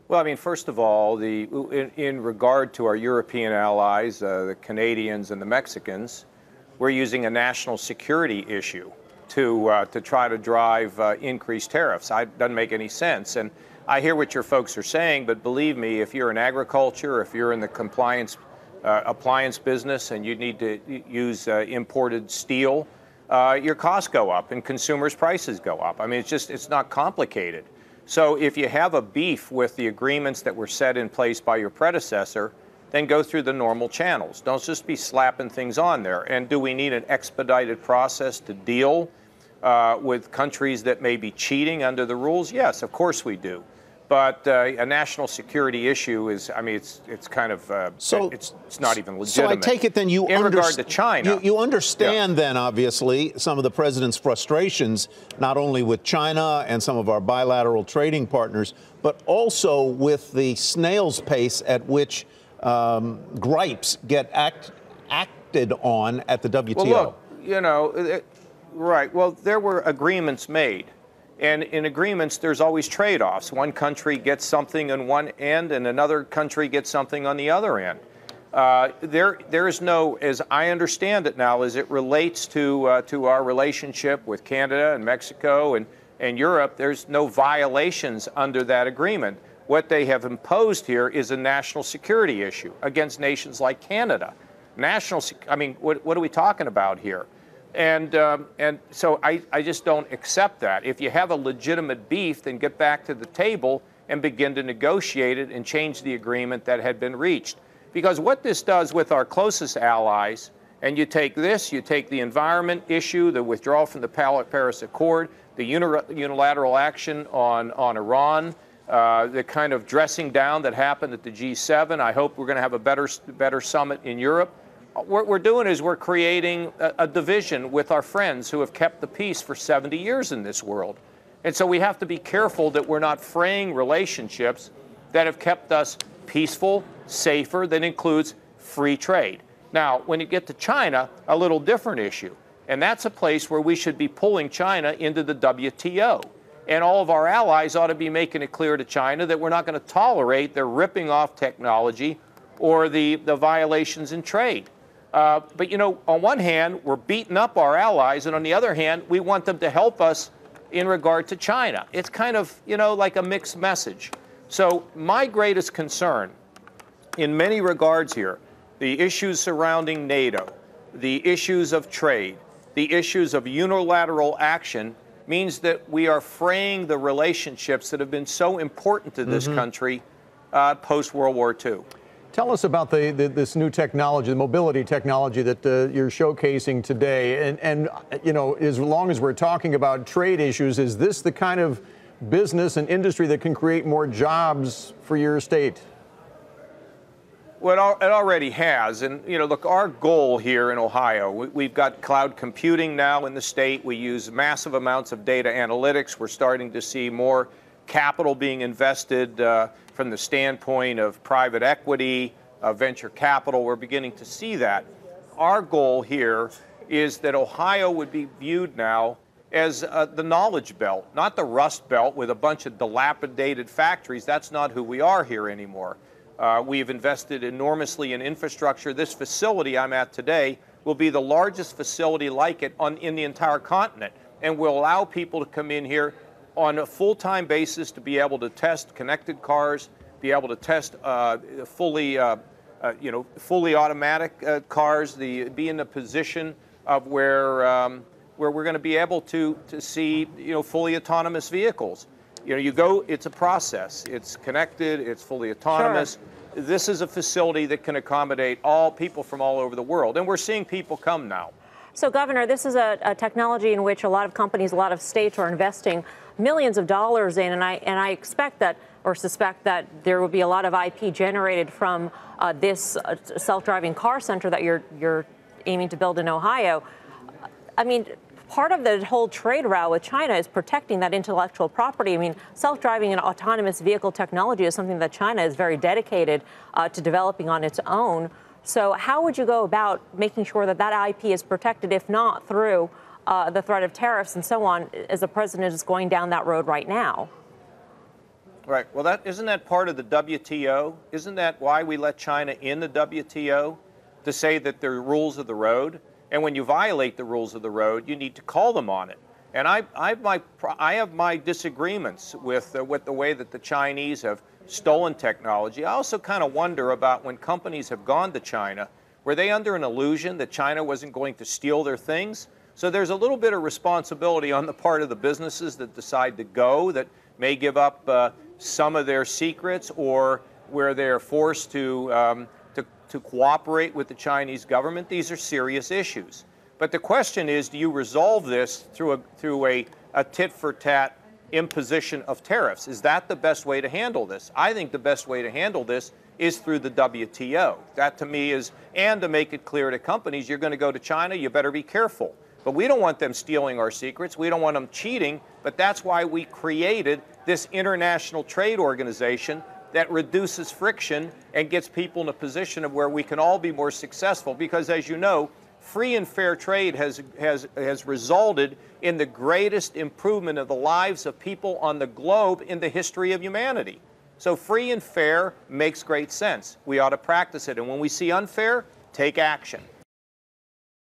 Well, I mean, first of all, in regard to our European allies, the Canadians and the Mexicans, we're using a national security issue to try to drive increased tariffs. It doesn't make any sense. And I hear what your folks are saying, but believe me, if you're in agriculture, if you're in the compliance appliance business and you need to use imported steel, your costs go up and consumers' prices go up. I mean, it's not complicated. So if you have a beef with the agreements that were set in place by your predecessor, then go through the normal channels. Don't just be slapping things on there. And do we need an expedited process to deal with countries that may be cheating under the rules? Yes, of course we do. But a national security issue is, I mean, it's kind of, it's not even legitimate. So I take it then in regard to China. You understand then, obviously, some of the president's frustrations, not only with China and some of our bilateral trading partners, but also with the snail's pace at which gripes get acted on at the WTO. Well, look, you know, right. Well, there were agreements made. And in agreements, there's always trade-offs. One country gets something on one end and another country gets something on the other end. There is no, as I understand it now, as it relates to our relationship with Canada and Mexico and Europe, there's no violations under that agreement. What they have imposed here is a national security issue against nations like Canada. I mean, what are we talking about here? And so I just don't accept that. If you have a legitimate beef, then get back to the table and begin to negotiate it and change the agreement that had been reached. Because what this does with our closest allies, and you take this, you take the environment issue, the withdrawal from the Paris Accord, the unilateral action on Iran, the kind of dressing down that happened at the G7. I hope we're going to have a better summit in Europe. What we're doing is we're creating a division with our friends who have kept the peace for 70 years in this world. And so we have to be careful that we're not fraying relationships that have kept us peaceful, safer, that includes free trade. Now, when you get to China, a little different issue. And that's a place where we should be pulling China into the WTO. And all of our allies ought to be making it clear to China that we're not going to tolerate their ripping off technology or the violations in trade. But, you know, on one hand, we're beating up our allies, and on the other hand, we want them to help us in regard to China. It's kind of, you know, like a mixed message. So my greatest concern in many regards here, the issues surrounding NATO, the issues of trade, the issues of unilateral action, means that we are fraying the relationships that have been so important to this country post-World War II. Tell us about this new technology, the mobility technology that you're showcasing today. And, you know, as long as we're talking about trade issues, is this the kind of business and industry that can create more jobs for your state? Well, it already has. And, you know, look, our goal here in Ohio, we've got cloud computing now in the state. We use massive amounts of data analytics. We're starting to see more capital being invested from the standpoint of private equity, venture capital. We're beginning to see that. Our goal here is that Ohio would be viewed now as the knowledge belt, not the rust belt with a bunch of dilapidated factories. That's not who we are here anymore. We've invested enormously in infrastructure. This facility I'm at today will be the largest facility like it in the entire continent, and will allow people to come in here on a full-time basis to be able to test connected cars, be able to test fully automatic cars, be in the position of where we're going to be able to see, you know, fully autonomous vehicles. You know, you go, it's a process. It's connected. It's fully autonomous. Sure. This is a facility that can accommodate all people from all over the world, and we're seeing people come now. So, Governor, this is a technology in which a lot of companies, a lot of states are investing millions of dollars in, and I expect that or suspect that there will be a lot of IP generated from this self-driving car center that you're aiming to build in Ohio. I mean, part of the whole trade row with China is protecting that intellectual property. I mean, self-driving and autonomous vehicle technology is something that China is very dedicated to developing on its own. So how would you go about making sure that that IP is protected, if not through the threat of tariffs and so on, as the president is going down that road right now? Right. Well, isn't that part of the WTO? Isn't that why we let China in the WTO? To say that they're rules of the road, and when you violate the rules of the road, you need to call them on it. And I have my disagreements with the way that the Chinese have stolen technology. I also kind of wonder about when companies have gone to China, were they under an illusion that China wasn't going to steal their things? So there's a little bit of responsibility on the part of the businesses that decide to go, that may give up some of their secrets, or where they're forced to cooperate with the Chinese government. These are serious issues. But the question is, do you resolve this through a tit-for-tat imposition of tariffs? Is that the best way to handle this? I think the best way to handle this is through the WTO. That to me is, and to make it clear to companies, you're going to go to China, you better be careful. But we don't want them stealing our secrets. We don't want them cheating. But that's why we created this international trade organization that reduces friction and gets people in a position of where we can all be more successful. Because as you know, free and fair trade has resulted in the greatest improvement of the lives of people on the globe in the history of humanity. So free and fair makes great sense. We ought to practice it. And when we see unfair, take action.